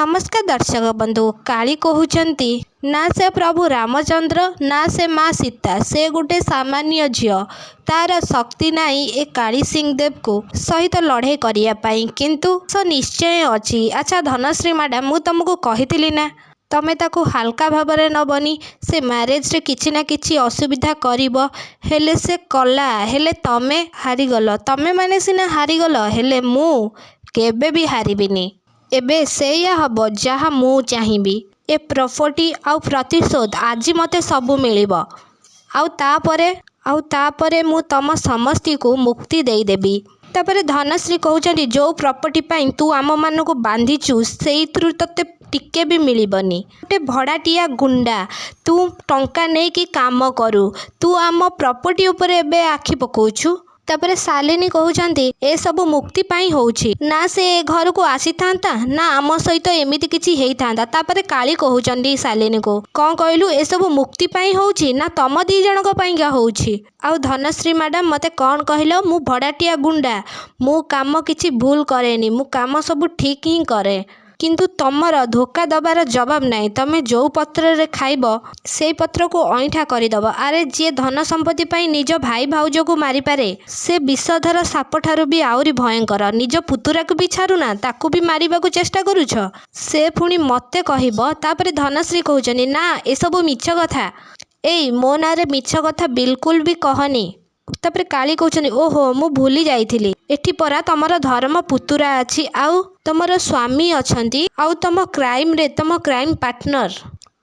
नमस्कार दर्शक बंधु। काली कहउचंती ना से प्रभु रामचंद्र ना से माँ सीता, से गोटे सामान्य झियो। तार शक्ति नाई ए काली सिंह देव को सहित लड़े करिया पाई, किंतु सो निश्चय अछि। अच्छा धनश्री मैडम, मु तुमको कहिथिली ना तमे ताको हल्का भावरे नबनी। से मैरेज रे किछि ना किछि असुविधा करिवो, हेले से कला, हेले तमे हारिगल। तमे माने सिना हारिगल, हेले मु केबे भी हारिबिनी। एबे सेया हबो जहा मु चाहिबी। ए प्रॉपर्टी आउ प्रतिशोध आज मते सबु मिलिबो। आउ तापरे मु तम समस्ती को मुक्ति देई देबी। तापरे धनश्री कहउचंती जो प्रॉपर्टी पाई तू आम मान को बांधीचु सेइथरु तते टिके भी मिलिबनी। गोटे भड़ाटिया गुंडा, तू टंका नहीं कि काम करू, तू आम प्रॉपर्टी ऊपर एबे आखि पकोछु। तापरे शालिनी कहउचंती ए सब मुक्ति पाई होउछि ना, से घर को आसी थांता ना आम सहित एमिति किछि हेई थांता। तापरे काली कहउचंती शालिनी को कौन कहलु ए सब मुक्ति पाई होउछि ना तम दी जनक पाई का होउछि। आउ धनश्री मैडम मते कौन कहलो, मु भड़ाटिया गुंडा, मु काम किछि भूल करेनी, मु काम सब ठीक ही करे, किंतु तमर धोखा दबार जवाब नहीं। तमे जो पत्र रे खाइब से पत्र को अईठा करदब। अरे जी धन संपत्ति पाई निज भाई भाउज को मारी पारे, से विषधर साप ठारू भी आउरी भयंकर। निज पुतुरा को भी छाड़ुना, ताकू भी मारिबा को चेष्टा करूछ, से पुणी मते कहिब। तापरे धनश्री कहउचनी ना ए सब मिछ कथा, एई मो नारे मिछ कथा बिल्कुल भी कहनी। तापरे काली कहउचनी ओहो मु भूली जाइथिली, एठी परा तमर धर्म पुतुरा अछि, आउ तमर स्वामी अछंती, आउ तम क्राइम रे तम क्राइम पार्टनर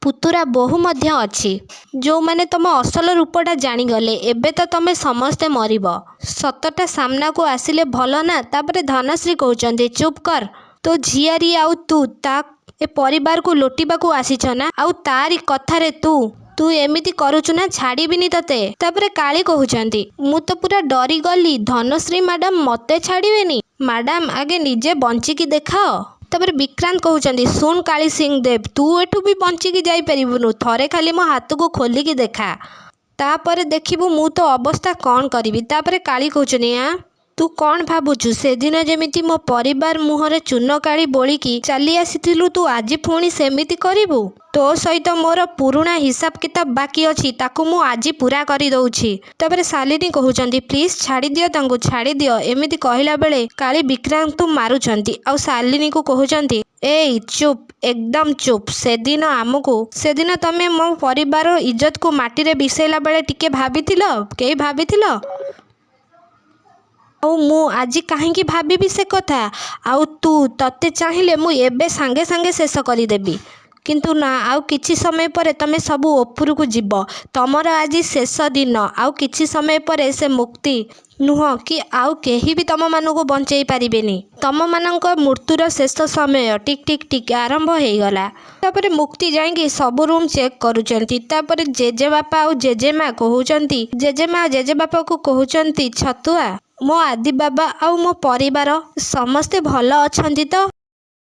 पुतुरा बहु मध्य अछि, जो माने तम असल रूपटा जानी गले। एबे तो तमे समस्ते मरिब, सतटा सामना को आसिले भलो ना। तापरे धनश्री कहउचंती चुप कर, तो झियारी आउ तू ता ए परिवार को लोटिबा को आसीछ ना, आउ तारी कथा रे तू एमिति करूछु ना, छाड़ीबिनी तते। तापरे काली कहउचंती मु तो पूरा डरी गली, धनश्री मैडम मते छाड़ीबेनी। मैडम आगे निजे बंचिकी देखाओ। तापरे विक्रांत कहउचंती सुन काली सिंह देव, तू एठू भी बंचिकी जाई परिबुनु, थरे खाली मो हाथ को खोलिकी देखा, तापरे देखिबु मु तो अवस्था कौन करिवि। तापरे काली कहउचनी तू कौन भाबुछु, से दिन जेमिति मो परिवार मुहरे चून काली बोलिकी चली आसीथिलु, तू आज पुणी सेमिति करिवु। तो सहित मोर पुराना हिसाब किताब बाकी अछि, ताकू मु आज पूरा करि दउछि। तापरे शालिनी कहउचंती प्लीज छाड़ी दियो तांको, छाड़ी दियो। एमिति कहिला बेले काली विक्रांत को मारुचंती, आउ शालिनी को कहउचंती एई चुप, एकदम चुप। सेदिन तमे मो परिवार इज्जत को माटी रे बिसेला बेले टिके भाबिथिलो, केही भाबिथिलो? आउ मु आज काहेकि भाबिबी से कथा? आउ तते चाहिए मु एबे सांगे सांगे शेष करिदेबी, किंतु ना आउ किछि समय परे तमे सबु ओपुरु को जीव। तमर आज शेष दिन, आउ किछि समय परे से मुक्ति नुह कि आउ केही भी तम मानू को बंचई पारिबेनी। तम मानक मृत्युर शेष समय टिक टिक टिक आरंभ हो गला। तापरे मुक्ति जाइकी सब रूम चेक करूचंती। तापरे जेजे बापा आउ जेजेमा कहउचंती, जेजेमा जेजे बापा को कहउचंती छतुआ, मो आदि बाबा आउ मो परिवार समस्ते भल अछंती तो?